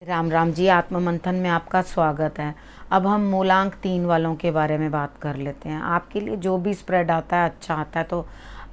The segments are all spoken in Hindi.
राम राम जी। आत्म मंथन में आपका स्वागत है। अब हम मूलांक 3 वालों के बारे में बात कर लेते हैं। आपके लिए जो भी स्प्रेड आता है अच्छा आता है तो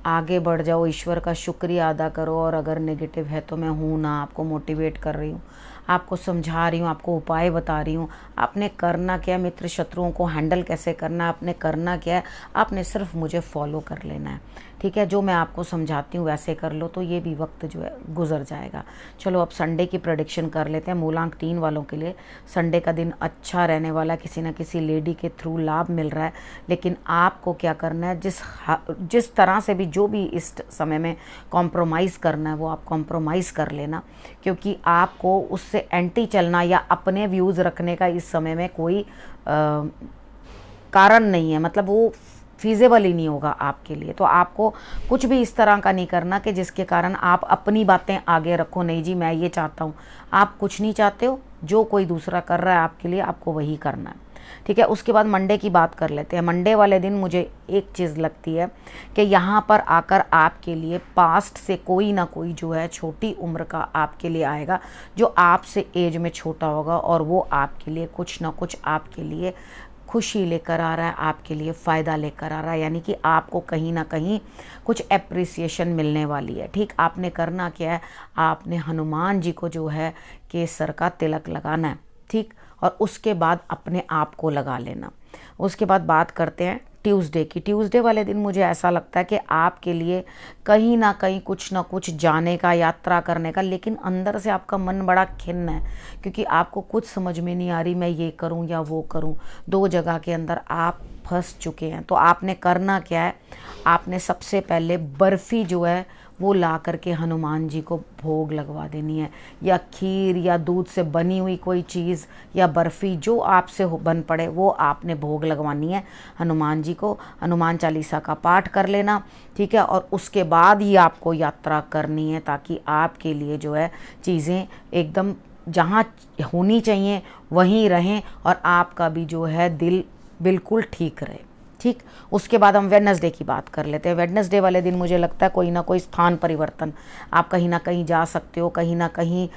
आगे बढ़ जाओ, ईश्वर का शुक्रिया अदा करो। और अगर नेगेटिव है तो मैं हूँ ना, आपको मोटिवेट कर रही हूँ, आपको समझा रही हूँ, आपको उपाय बता रही हूँ। आपने करना क्या है, मित्र शत्रुओं को हैंडल कैसे करना है, आपने करना क्या है, आपने सिर्फ मुझे फॉलो कर लेना है। ठीक है, जो मैं आपको समझाती हूँ वैसे कर लो तो ये भी वक्त जो है गुजर जाएगा। चलो अब संडे की प्रेडिक्शन कर लेते हैं। मूलांक 3 वालों के लिए संडे का दिन अच्छा रहने वाला है। किसी न किसी लेडी के थ्रू लाभ मिल रहा है, लेकिन आपको क्या करना है, जिस तरह से भी जो भी इस समय में कॉम्प्रोमाइज़ करना है वो आप कॉम्प्रोमाइज़ कर लेना, क्योंकि आपको उससे एंटी चलना या अपने व्यूज़ रखने का इस समय में कोई कारण नहीं है। मतलब वो फीजेबल ही नहीं होगा आपके लिए। तो आपको कुछ भी इस तरह का नहीं करना कि जिसके कारण आप अपनी बातें आगे रखो। नहीं जी मैं ये चाहता हूँ, आप कुछ नहीं चाहते हो, जो कोई दूसरा कर रहा है आपके लिए आपको वही करना है। ठीक है, उसके बाद मंडे की बात कर लेते हैं। मंडे वाले दिन मुझे एक चीज़ लगती है कि यहाँ पर आकर आपके लिए पास्ट से कोई ना कोई जो है छोटी उम्र का आपके लिए आएगा, जो आपसे एज में छोटा होगा, और वो आपके लिए कुछ ना कुछ आपके लिए खुशी लेकर आ रहा है, आपके लिए फ़ायदा लेकर आ रहा है। यानी कि आपको कहीं ना कहीं कुछ एप्रिसिएशन मिलने वाली है। ठीक, आपने करना क्या है, आपने हनुमान जी को जो है केसर का तिलक लगाना है। ठीक, और उसके बाद अपने आप को लगा लेना। उसके बाद बात करते हैं ट्यूसडे की। ट्यूसडे वाले दिन मुझे ऐसा लगता है कि आपके लिए कहीं ना कहीं कुछ ना कुछ जाने का, यात्रा करने का, लेकिन अंदर से आपका मन बड़ा खिन्न है, क्योंकि आपको कुछ समझ में नहीं आ रही मैं ये करूं या वो करूं। दो जगह के अंदर आप फंस चुके हैं। तो आपने करना क्या है, आपने सबसे पहले बर्फ़ी जो है वो ला करके हनुमान जी को भोग लगवा देनी है, या खीर या दूध से बनी हुई कोई चीज़ या बर्फ़ी जो आपसे बन पड़े वो आपने भोग लगवानी है हनुमान जी को। हनुमान चालीसा का पाठ कर लेना। ठीक है, और उसके बाद ही आपको यात्रा करनी है, ताकि आपके लिए जो है चीज़ें एकदम जहाँ होनी चाहिए वहीं रहें, और आपका भी जो है दिल बिल्कुल ठीक रहे। ठीक, उसके बाद हम वेडनेसडे की बात कर लेते हैं। वेडनेसडे वाले दिन मुझे लगता है कोई ना कोई स्थान परिवर्तन, आप कहीं ना कहीं जा सकते हो, कहीं ना कहीं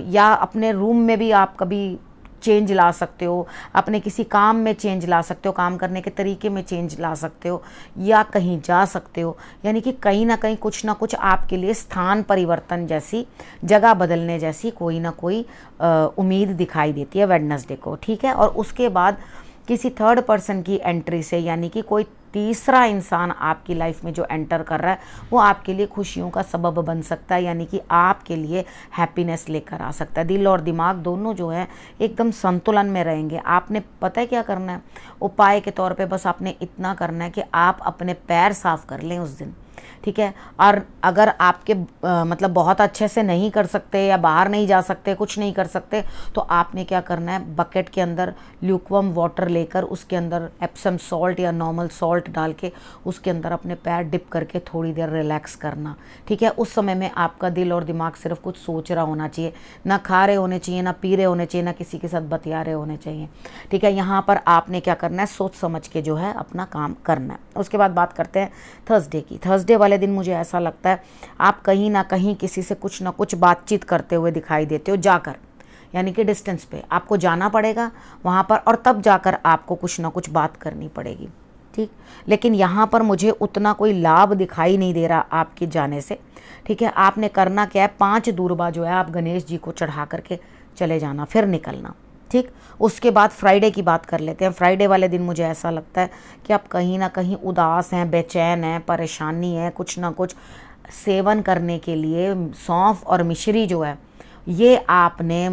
या अपने रूम में भी आप कभी चेंज ला सकते हो, अपने किसी काम में चेंज ला सकते हो, काम करने के तरीके में चेंज ला सकते हो, या कहीं जा सकते हो। यानी कि कहीं ना कहीं कुछ ना कुछ आपके लिए स्थान परिवर्तन जैसी, जगह बदलने जैसी कोई ना कोई उम्मीद दिखाई देती है वेडनेसडे को। ठीक है, और उसके बाद किसी थर्ड पर्सन की एंट्री से, यानी कि कोई तीसरा इंसान आपकी लाइफ में जो एंटर कर रहा है वो आपके लिए खुशियों का सबब बन सकता है, यानी कि आपके लिए हैप्पीनेस लेकर आ सकता है। दिल और दिमाग दोनों जो है एकदम संतुलन में रहेंगे। आपने पता है क्या करना है, उपाय के तौर पे बस आपने इतना करना है कि आप अपने पैर साफ कर लें उस दिन। ठीक है, और अगर आपके मतलब बहुत अच्छे से नहीं कर सकते या बाहर नहीं जा सकते, कुछ नहीं कर सकते, तो आपने क्या करना है, बकेट के अंदर ल्यूकवार्म वाटर लेकर उसके अंदर एप्सम सॉल्ट या नॉर्मल सॉल्ट डाल के उसके अंदर अपने पैर डिप करके थोड़ी देर रिलैक्स करना। ठीक है, उस समय में आपका दिल और दिमाग सिर्फ कुछ सोच रहा होना चाहिए, ना खा रहे होने चाहिए, ना पी रहे होने चाहिए, ना किसी के साथ बतिया रहे होने चाहिए। ठीक है, यहाँ पर आपने क्या करना है, सोच समझ के जो है अपना काम करना है। उसके बाद बात करते हैं थर्सडे की। थर्सडे वाले दिन मुझे ऐसा लगता है आप कहीं ना कहीं किसी से कुछ ना कुछ बातचीत करते हुए दिखाई देते हो जाकर, यानी कि डिस्टेंस पे आपको जाना पड़ेगा वहाँ पर, और तब जाकर आपको कुछ ना कुछ बात करनी पड़ेगी। ठीक, लेकिन यहाँ पर मुझे उतना कोई लाभ दिखाई नहीं दे रहा आपके जाने से। ठीक है, आपने करना क्या है, 5 दूर्बा जो है आप गणेश जी को चढ़ा करके चले जाना, फिर निकलना। ठीक, उसके बाद फ्राइडे की बात कर लेते हैं। फ्राइडे वाले दिन मुझे ऐसा लगता है कि आप कहीं ना कहीं उदास हैं, बेचैन हैं, परेशानी है, कुछ ना कुछ सेवन करने के लिए सौंफ और मिश्री जो है ये आपने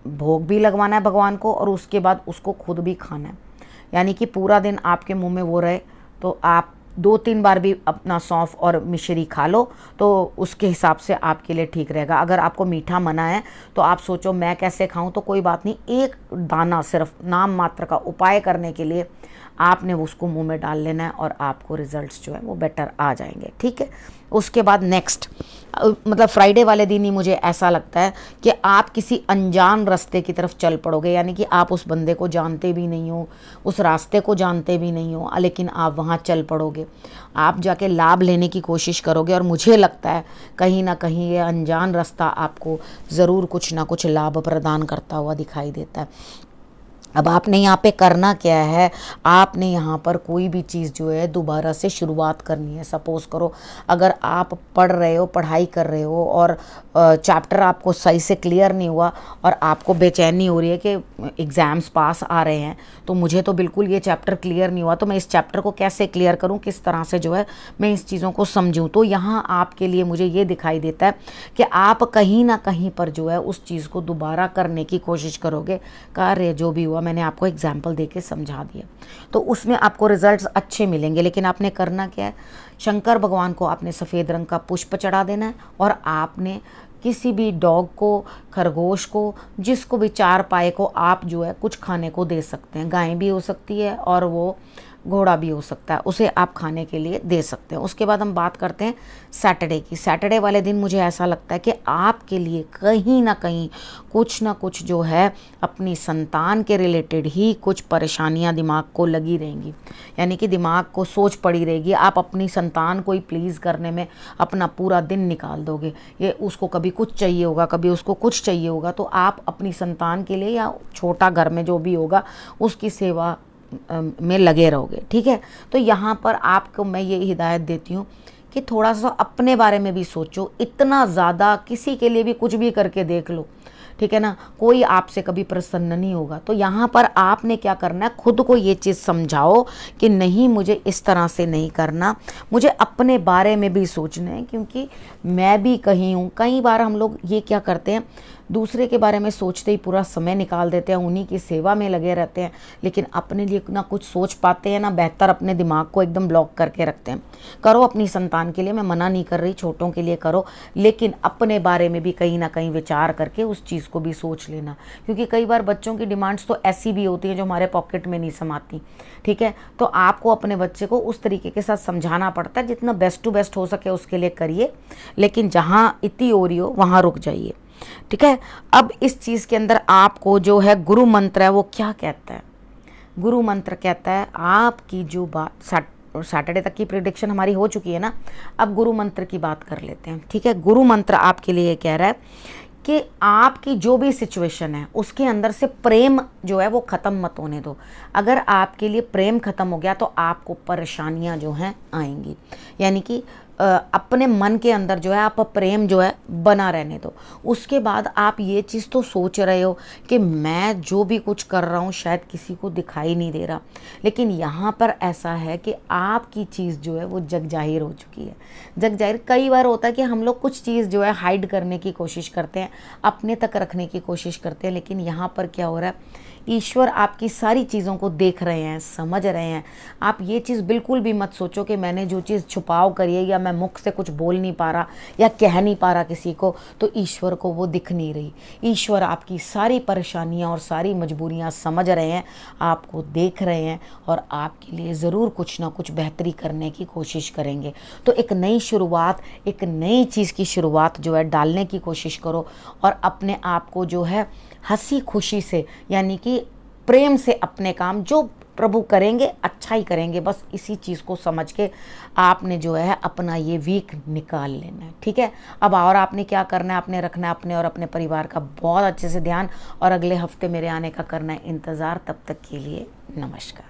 भोग भी लगवाना है भगवान को, और उसके बाद उसको खुद भी खाना है। यानी कि पूरा दिन आपके मुंह में वो रहे, तो आप 2-3 बार भी अपना सौंफ और मिश्री खा लो तो उसके हिसाब से आपके लिए ठीक रहेगा। अगर आपको मीठा मना है तो आप सोचो मैं कैसे खाऊं, तो कोई बात नहीं, एक दाना सिर्फ नाम मात्र का उपाय करने के लिए आपने उसको मुंह में डाल लेना है और आपको रिजल्ट्स जो है वो बेटर आ जाएंगे। ठीक है, उसके बाद नेक्स्ट मतलब फ्राइडे वाले दिन ही मुझे ऐसा लगता है कि आप किसी अनजान रास्ते की तरफ चल पड़ोगे, यानी कि आप उस बंदे को जानते भी नहीं हो, उस रास्ते को जानते भी नहीं हो, लेकिन आप वहाँ चल पड़ोगे, आप जाके लाभ लेने की कोशिश करोगे। और मुझे लगता है कहीं ना कहीं ये अनजान रास्ता आपको ज़रूर कुछ ना कुछ लाभ प्रदान करता हुआ दिखाई देता है। अब आपने यहाँ पे करना क्या है, आपने यहाँ पर कोई भी चीज़ जो है दोबारा से शुरुआत करनी है। सपोज़ करो अगर आप पढ़ रहे हो, पढ़ाई कर रहे हो और चैप्टर आपको सही से क्लियर नहीं हुआ और आपको बेचैनी हो रही है कि एग्ज़ाम्स पास आ रहे हैं, तो मुझे तो बिल्कुल ये चैप्टर क्लियर नहीं हुआ, तो मैं इस चैप्टर को कैसे क्लियर करूँ, किस तरह से जो है मैं इस चीज़ों को समझूँ। तो यहाँ आपके लिए मुझे ये दिखाई देता है कि आप कहीं ना कहीं पर जो है उस चीज़ को दोबारा करने की कोशिश करोगे। कार्य जो भी हुआ मैंने आपको एग्जाम्पल देके समझा दिया, तो उसमें आपको रिजल्ट्स अच्छे मिलेंगे। लेकिन आपने करना क्या है, शंकर भगवान को आपने सफ़ेद रंग का पुष्प चढ़ा देना है और आपने किसी भी डॉग को, खरगोश को, जिसको भी चार पाए को आप जो है कुछ खाने को दे सकते हैं। गाय भी हो सकती है और वो घोड़ा भी हो सकता है, उसे आप खाने के लिए दे सकते हैं। उसके बाद हम बात करते हैं सैटरडे की। सैटरडे वाले दिन मुझे ऐसा लगता है कि आपके लिए कहीं ना कहीं कुछ ना कुछ जो है अपनी संतान के रिलेटेड ही कुछ परेशानियां दिमाग को लगी रहेंगी, यानी कि दिमाग को सोच पड़ी रहेगी। आप अपनी संतान को ही प्लीज़ करने में अपना पूरा दिन निकाल दोगे। ये उसको कभी कुछ चाहिए होगा, कभी उसको कुछ चाहिए होगा, तो आप अपनी संतान के लिए या छोटा घर में जो भी होगा उसकी सेवा में लगे रहोगे। ठीक है, तो यहाँ पर आपको मैं ये हिदायत देती हूँ कि थोड़ा सा अपने बारे में भी सोचो। इतना ज़्यादा किसी के लिए भी कुछ भी करके देख लो, ठीक है ना, कोई आपसे कभी प्रसन्न नहीं होगा। तो यहाँ पर आपने क्या करना है, खुद को ये चीज़ समझाओ कि नहीं, मुझे इस तरह से नहीं करना, मुझे अपने बारे में भी सोचना है, क्योंकि मैं भी कहीं हूँ। कई बार हम लोग ये क्या करते हैं, दूसरे के बारे में सोचते ही पूरा समय निकाल देते हैं, उन्हीं की सेवा में लगे रहते हैं, लेकिन अपने लिए ना कुछ सोच पाते हैं ना बेहतर, अपने दिमाग को एकदम ब्लॉक करके रखते हैं। करो अपनी संतान के लिए, मैं मना नहीं कर रही, छोटों के लिए करो, लेकिन अपने बारे में भी कहीं ना कहीं विचार करके उस चीज़ को भी सोच लेना, क्योंकि कई बार बच्चों की डिमांड्स तो ऐसी भी होती हैं जो हमारे पॉकेट में नहीं समाती। ठीक है, तो आपको अपने बच्चे को उस तरीके के साथ समझाना पड़ता है, जितना बेस्ट टू बेस्ट हो सके उसके लिए करिए, लेकिन जहाँ इतनी हो रही हो वहाँ रुक जाइए। ठीक है, अब इस चीज़ के अंदर आपको जो है गुरु मंत्र है वो क्या कहता है, गुरु मंत्र कहता है आपकी जो बात सैटरडे तक की प्रिडिक्शन हमारी हो चुकी है ना, अब गुरु मंत्र की बात कर लेते हैं। ठीक है, गुरु मंत्र आपके लिए कह रहा है कि आपकी जो भी सिचुएशन है उसके अंदर से प्रेम जो है वो ख़त्म मत होने दो। अगर आपके लिए प्रेम ख़त्म हो गया तो आपको परेशानियां जो हैं आएंगी, यानी कि अपने मन के अंदर जो है आप प्रेम जो है बना रहने दो। उसके बाद आप ये चीज़ तो सोच रहे हो कि मैं जो भी कुछ कर रहा हूँ शायद किसी को दिखाई नहीं दे रहा, लेकिन यहाँ पर ऐसा है कि आपकी चीज़ जो है वो जग जाहिर हो चुकी है। जग जाहिर कई बार होता है कि हम लोग कुछ चीज़ जो है हाइड करने की कोशिश करते हैं, अपने तक रखने की कोशिश करते हैं, लेकिन यहाँ पर क्या हो रहा है, ईश्वर आपकी सारी चीज़ों को देख रहे हैं, समझ रहे हैं। आप ये चीज़ बिल्कुल भी मत सोचो कि मैंने जो चीज़ छुपाव करी है या मैं मुख से कुछ बोल नहीं पा रहा या कह नहीं पा रहा किसी को, तो ईश्वर को वो दिख नहीं रही। ईश्वर आपकी सारी परेशानियां और सारी मजबूरियां समझ रहे हैं, आपको देख रहे हैं और आपके लिए ज़रूर कुछ ना कुछ बेहतरी करने की कोशिश करेंगे। तो एक नई शुरुआत, एक नई चीज़ की शुरुआत जो है डालने की कोशिश करो और अपने आप को जो है हंसी खुशी से, यानी कि प्रेम से अपने काम जो प्रभु करेंगे अच्छा ही करेंगे, बस इसी चीज़ को समझ के आपने जो है अपना ये वीक निकाल लेना है। ठीक है, अब और आपने क्या करना है, आपने रखना है अपने और अपने परिवार का बहुत अच्छे से ध्यान, और अगले हफ्ते मेरे आने का करना है इंतज़ार। तब तक के लिए नमस्कार।